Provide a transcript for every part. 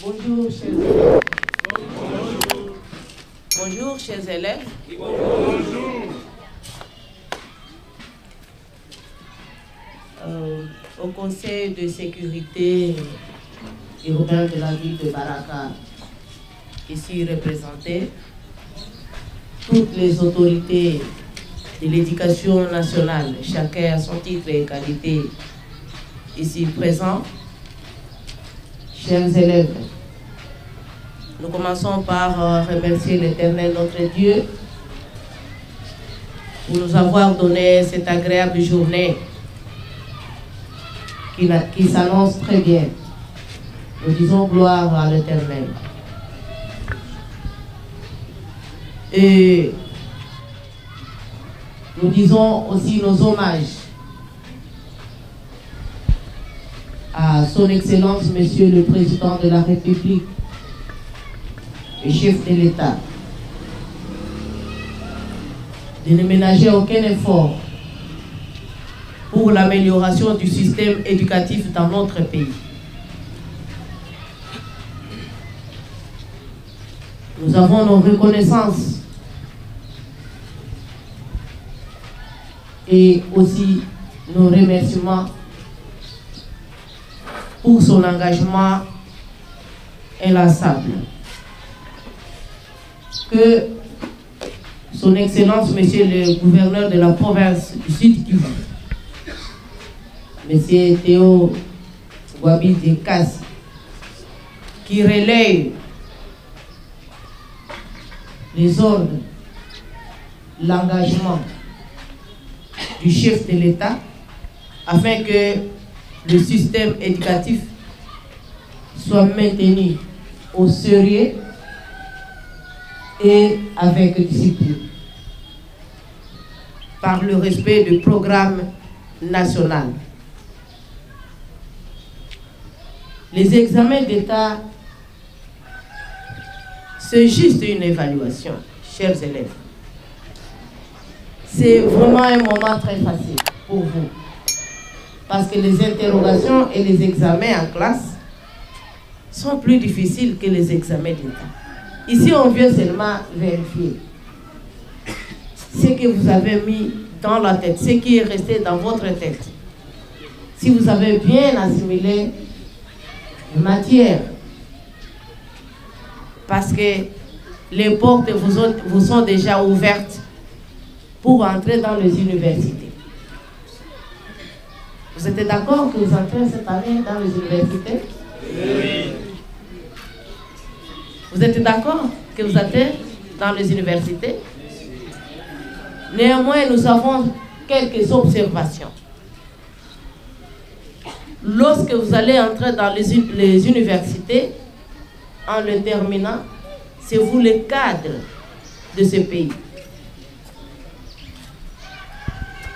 Bonjour, chers élèves. Bonjour, chers élèves. Bonjour. Au Conseil de sécurité urbain de la ville de Baraka, ici représentées, toutes les autorités de l'éducation nationale, chacun à son titre et qualité, ici présents, chers élèves, nous commençons par remercier l'Éternel notre Dieu pour nous avoir donné cette agréable journée qui s'annonce très bien. Nous disons gloire à l'Éternel. Et nous disons aussi nos hommages à son Excellence, Monsieur le Président de la République, le chef de l'État, de ne ménager aucun effort pour l'amélioration du système éducatif dans notre pays. Nous avons nos reconnaissances et aussi nos remerciements pour son engagement inlassable. Que son Excellence, Monsieur le Gouverneur de la province du Sud-Kivu, Monsieur Théo Wabi de Kassi, qui relaye les ordres, l'engagement du chef de l'État afin que le système éducatif soit maintenu au sérieux et avec discipline par le respect du programme national. Les examens d'État, c'est juste une évaluation, chers élèves. C'est vraiment un moment très facile pour vous. Parce que les interrogations et les examens en classe sont plus difficiles que les examens d'État. Ici, on vient seulement vérifier ce que vous avez mis dans la tête, ce qui est resté dans votre tête. Si vous avez bien assimilé la matière, parce que les portes vous sont déjà ouvertes pour entrer dans les universités. Vous êtes d'accord que vous entrez cette année dans les universités? Oui. Vous êtes d'accord que vous entrez dans les universités? Néanmoins, nous avons quelques observations. Lorsque vous allez entrer dans les universités, en le terminant, c'est vous le cadre de ce pays.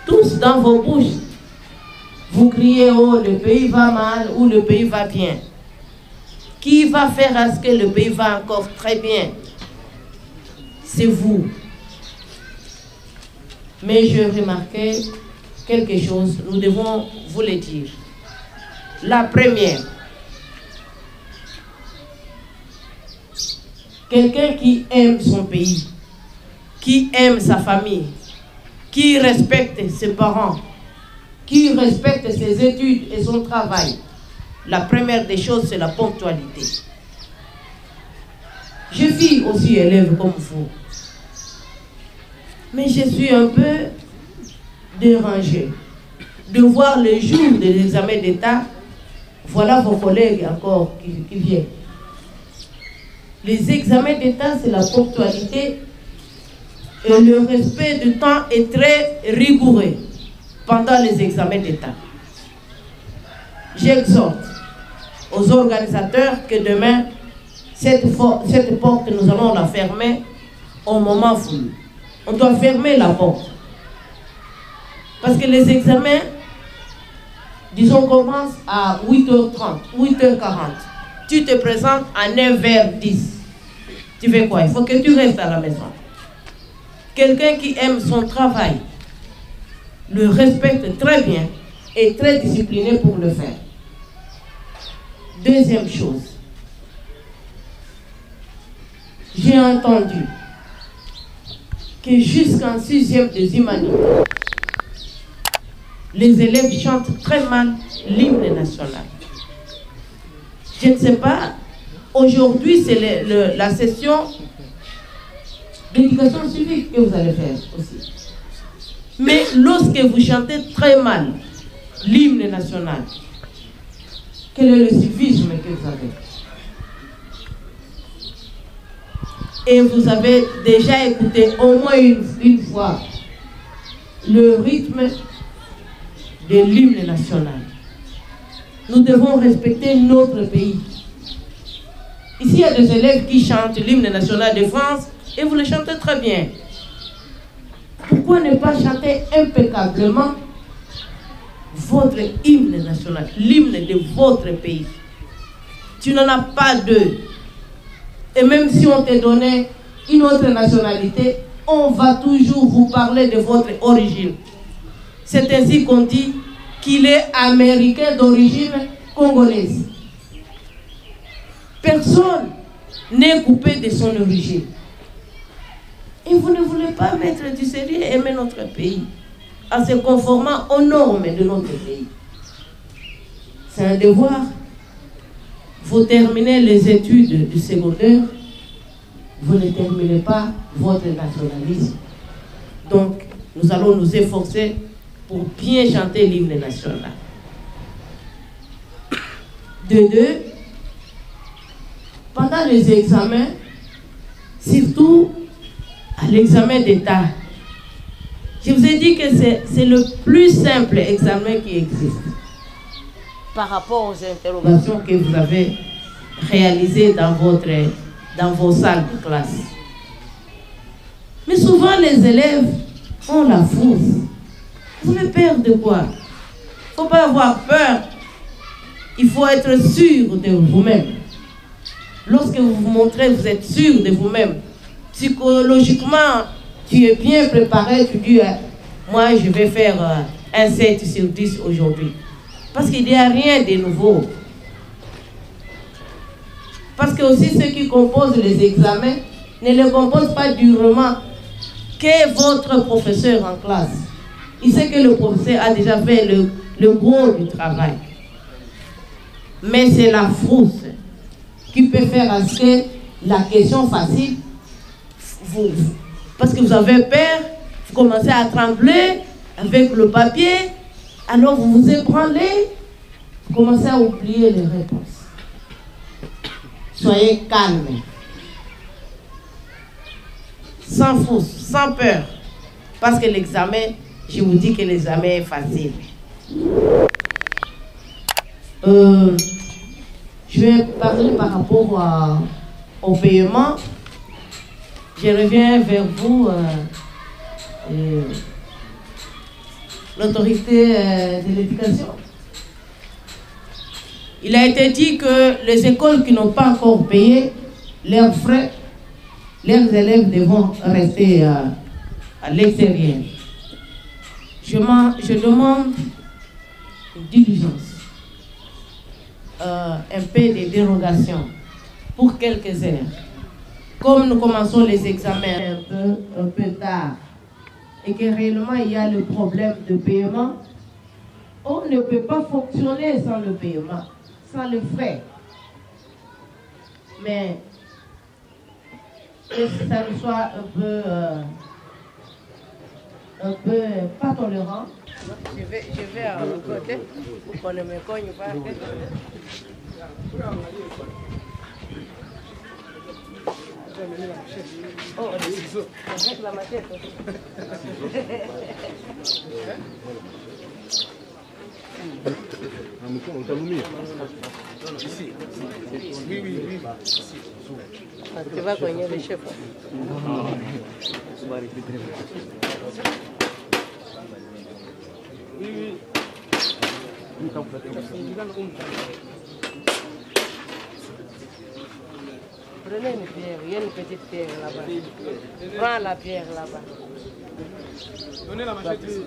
Tous dans vos bouches, vous criez, oh, le pays va mal ou le pays va bien. Qui va faire à ce que le pays va encore très bien? C'est vous. Mais je remarquais quelque chose, nous devons vous le dire. La première, quelqu'un qui aime son pays, qui aime sa famille, qui respecte ses parents, qui respecte ses études et son travail, la première des choses, c'est la ponctualité. Je suis aussi élève comme vous, mais je suis un peu dérangée de voir le jour de l'examen d'État, voilà vos collègues encore qui viennent. Les examens d'État, c'est la ponctualité et le respect du temps est très rigoureux pendant les examens d'État. J'exhorte aux organisateurs que demain, cette porte, nous allons la fermer au moment voulu. On doit fermer la porte. Parce que les examens, disons, commencent à 8h30, 8h40. Tu te présentes à 9h10. Tu fais quoi? Il faut que tu restes à la maison. Quelqu'un qui aime son travail, le respecte très bien et très discipliné pour le faire. Deuxième chose, j'ai entendu que jusqu'en 6e des humanités, les élèves chantent très mal l'hymne national. Je ne sais pas, aujourd'hui c'est la session d'éducation civique que vous allez faire aussi. Mais lorsque vous chantez très mal l'hymne national, quel est le civisme que vous avez? Et vous avez déjà écouté au moins une fois le rythme de l'hymne national. Nous devons respecter notre pays. Ici, il y a des élèves qui chantent l'hymne national de France et vous le chantez très bien. Pourquoi ne pas chanter impeccablement votre hymne national, l'hymne de votre pays? Tu n'en as pas deux. Et même si on te donnait une autre nationalité, on va toujours vous parler de votre origine. C'est ainsi qu'on dit qu'il est américain d'origine congolaise. Personne n'est coupé de son origine. Et vous ne voulez pas mettre du sérieux et aimer notre pays en se conformant aux normes de notre pays. C'est un devoir. Vous terminez les études du secondaire, vous ne terminez pas votre nationalisme. Donc, nous allons nous efforcer pour bien chanter l'hymne national. De deux, pendant les examens, surtout à l'examen d'État, je vous ai dit que c'est le plus simple examen qui existe par rapport aux interrogations que vous avez réalisées dans vos salles de classe. Mais souvent, les élèves ont la frousse. Vous avez peur de quoi? Il ne faut pas avoir peur. Il faut être sûr de vous-même. Lorsque vous vous montrez, vous êtes sûr de vous-même. Psychologiquement, tu es bien préparé, tu dis, moi je vais faire un 7 sur 10 aujourd'hui. Parce qu'il n'y a rien de nouveau. Parce que aussi ceux qui composent les examens ne les composent pas durement que votre professeur en classe. Il sait que le professeur a déjà fait le gros du travail. Mais c'est la frousse qui peut faire à ce que la question facile, parce que vous avez peur, vous commencez à trembler avec le papier, alors vous vous ébranlez, vous commencez à oublier les réponses. Soyez calme, sans frousse, sans peur, parce que l'examen, je vous dis que l'examen est facile. Je vais parler par rapport au paiement. Je reviens vers vous, l'autorité de l'éducation. Il a été dit que les écoles qui n'ont pas encore payé leurs frais, leurs élèves devront rester à l'extérieur. Je demande une diligence, un peu de dérogation pour quelques heures. Comme nous commençons les examens un peu tard et que réellement il y a le problème de paiement, on ne peut pas fonctionner sans le paiement, sans le frais. Mais que ça ne soit un peu pas tolérant. Je vais à côté pour qu'on ne me cogne pas. Oh, avec la matière. Tu vas cogner le chef. Oui. Prenez une pierre, il y a une petite pierre là-bas. Prends la pierre là-bas. Donnez la machette ici.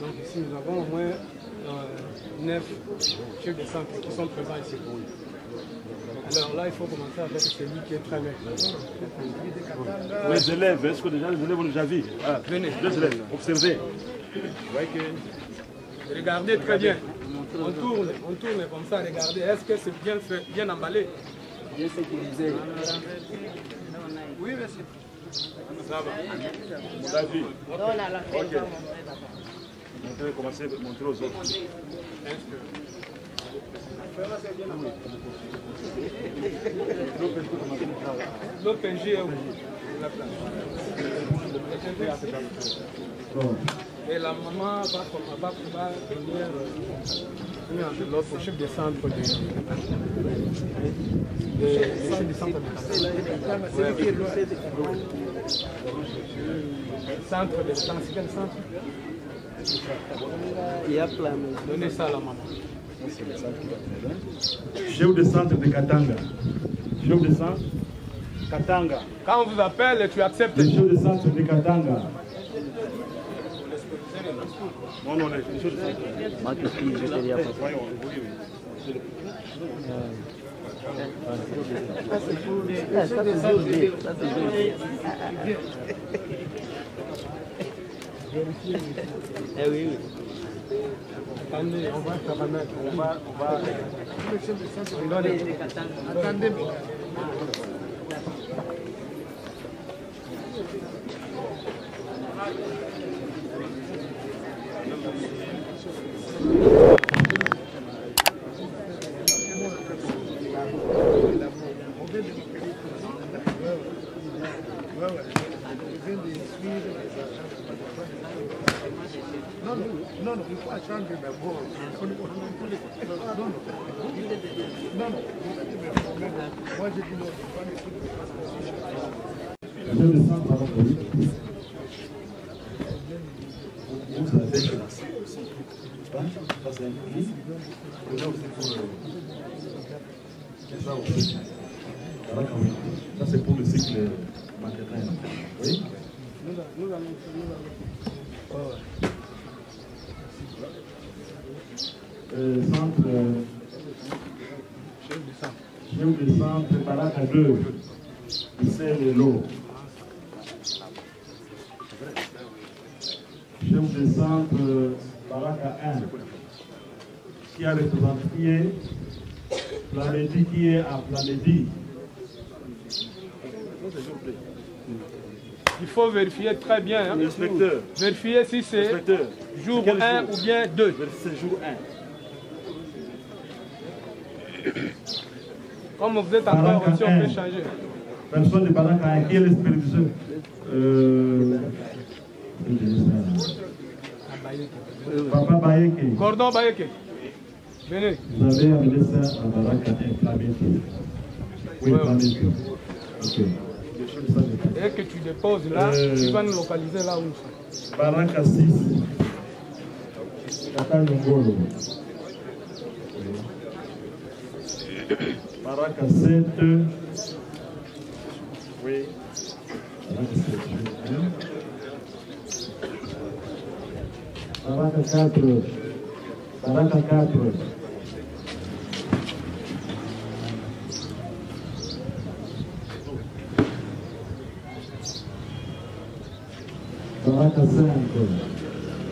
Donc ici nous avons au moins 9 chefs de centre qui sont présents ici. Alors là il faut commencer avec celui qui est très maigre. Les élèves, est-ce que déjà les élèves ont déjà vu? Venez. Les élèves, observez. Vous voyez que... Regardez très bien. On tourne comme ça, regardez. Est-ce que c'est bien fait, bien emballé? Bien sécurisé. Oui, monsieur. Ça va. Vous avez vu? Ok. Vous allez commencer à montrer aux autres. L'OPG est où? Et la maman va venir une enveloppe au chef de centre de centre de centre. Quel centre? Il y a plein. Donnez ça à la maman. Chef de centre de Katanga. Chef de centre Katanga. Quand on vous appelle, tu acceptes. Le chef de centre de Katanga. Non, non, les chefs de centre. Moi, qu'est-ce que je vais Voyons, Ça, c'est pour les... Ça, c'est joli. Eh oui, oui. Attendez, on va se remettre. On va... Attendez. Non, il faut changer d'abord. Non. Moi, je dis non. Je me sens par rapport vous avez ça c'est un prix. Là aussi pour ça c'est pour le cycle marketing. Oui. Nous allons. Chef de centre Baraka 2. c'est le lot. Chef de centre Baraka 1, qui a représenté qui est Planédi, qui est à Planédi. Il faut vérifier très bien. Hein. Inspecteur. Vérifier si c'est jour 1 ou bien 2. C'est jour 1. Comme vous êtes encore aussi, on peut changer. Personne de Baraka 1, qui est le superviseur Papa Bayeke. Cordon Bayeke. Venez. Vous avez amené ça à Baraka 1, Flaméto. Oui, Flaméto. Ok. Et que tu déposes là, tu vas nous localiser là où nous sommes. Baraka 6. Katanyongolo. Baraka 7. Oui. Baraka 7. Baraka 4. Baraka 4. Baraka 5.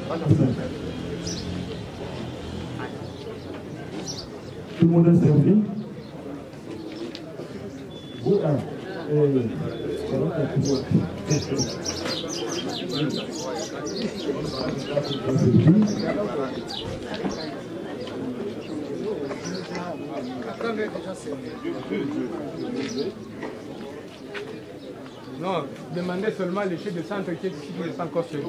Baraka 5. Tout le monde est servi? Vous, Baraka 3. Non, demandez seulement les chefs de centre qui est ici qui n'est pas encore servi.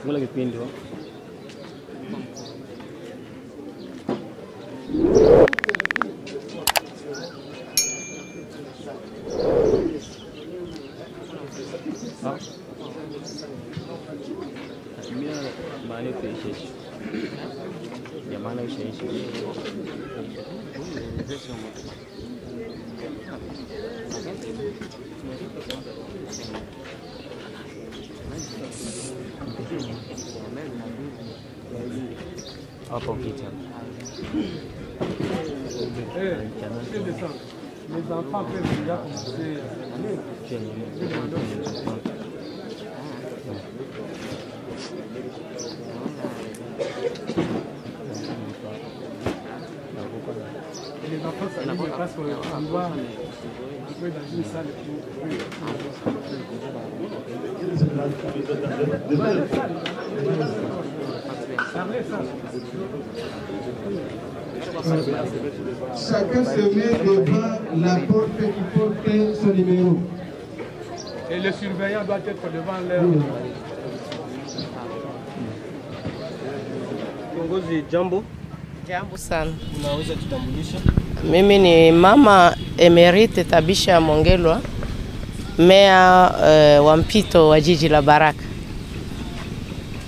Fungula kipindi wa. Maana kuishishi. Jamani kuishishi. Hapo kicha. Les enfants peuvent déjà commencer. Et les enfants s'habillent parce qu'on doit jouer dans une salle. Chacun se met devant la porte qui porte son numéro. Et le surveillant doit être devant leur. Kiongozi, jambo. Jambo sana. Unaweza kutambulisha? Mimi ni Mama Emerite Tabisha Mongelwa, meya wa mpito wa jiji la Baraka.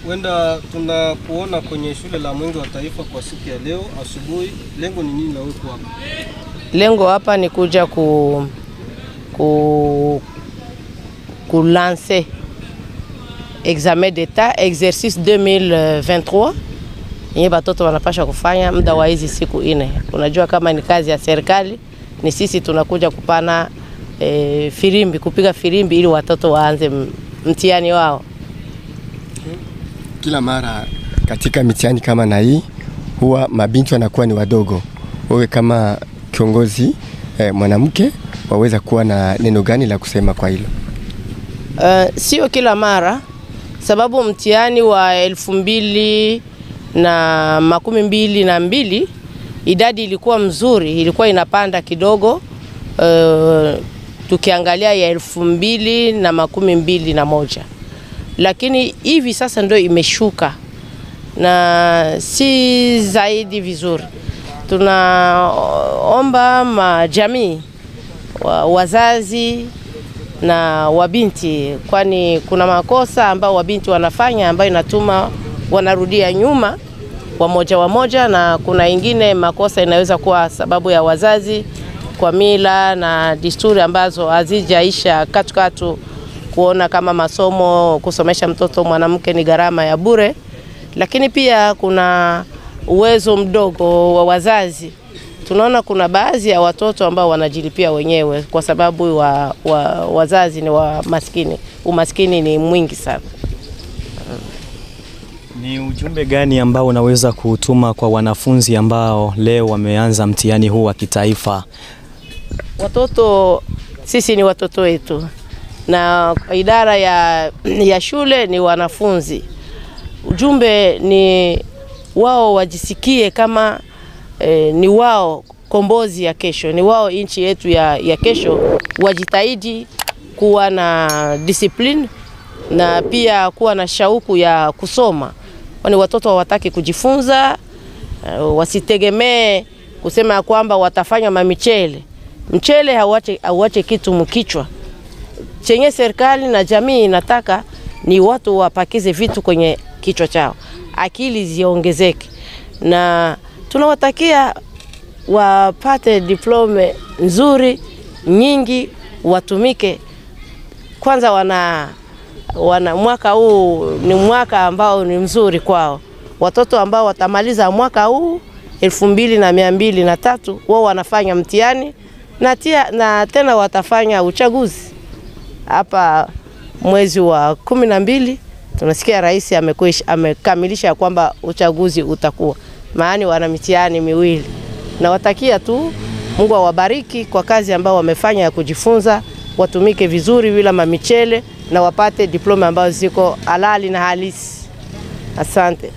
Wenda tunakuona kwenye shule la Mwenge wa Taifa kwa siku ya leo asubuhi. Lengo ni nini na wewe hapa? Lengo hapa ni kuja lancer examen d'état exercice 2023. Yenye batoto wanapasha kufanya muda wa hizi siku 4. Unajua kama ni kazi ya serikali, ni sisi tunakuja kupana firimbi, kupiga firimbi ili watoto waanze mtihani wao. Kila mara katika mitihani kama na hii huwa mabinti wanakuwa ni wadogo. Wewe kama kiongozi mwanamke waweza kuwa na neno gani la kusema kwa hilo? Sio kila mara, sababu mtihani wa 2022 idadi ilikuwa mzuri, ilikuwa inapanda kidogo. Tukiangalia ya 2021, lakini hivi sasa ndio imeshuka na si zaidi vizuri. Tunaomba majamii, wazazi na wabinti, kwani kuna makosa ambao wabinti wanafanya ambayo inatuma wanarudia nyuma wamoja, na kuna ingine makosa inaweza kuwa sababu ya wazazi kwa mila na desturi ambazo hazijaisha katukatu, kuona kama masomo, kusomesha mtoto mwanamke ni gharama ya bure, lakini pia kuna uwezo mdogo wa wazazi. Tunaona kuna baadhi ya watoto ambao wanajilipia wenyewe kwa sababu wazazi ni wa maskini. Umaskini ni mwingi sana. Ni ujumbe gani ambao unaweza kutuma kwa wanafunzi ambao leo wameanza mtihani huu wa kitaifa? Watoto, sisi ni watoto wetu, na idara ya shule ni wanafunzi. Ujumbe ni wao wajisikie kama ni wao kombozi ya kesho, ni wao nchi yetu ya kesho. Wajitahidi kuwa na discipline na pia kuwa na shauku ya kusoma. Kwani watoto hawataki kujifunza, wasitegemee kusema kwamba watafanya mamichele. Mchele hauache kitu mkichwa. Chenye serikali na jamii inataka ni watu wapakize vitu kwenye kichwa chao, akili ziongezeke, na tunawatakia wapate diploma nzuri nyingi, watumike. Kwanza wana mwaka huu ni mwaka ambao ni mzuri kwao. Watoto ambao watamaliza mwaka huu 2203 wao wanafanya mtihani na tena watafanya uchaguzi hapa mwezi wa 12. Tunasikia rais amekamilisha kwamba uchaguzi utakuwa, maana wana mitihani miwili. Na watakia tu Mungu awabariki kwa kazi ambao wamefanya ya kujifunza, watumike vizuri bila mamichele na wapate diploma ambazo ziko halali na halisi. Asante.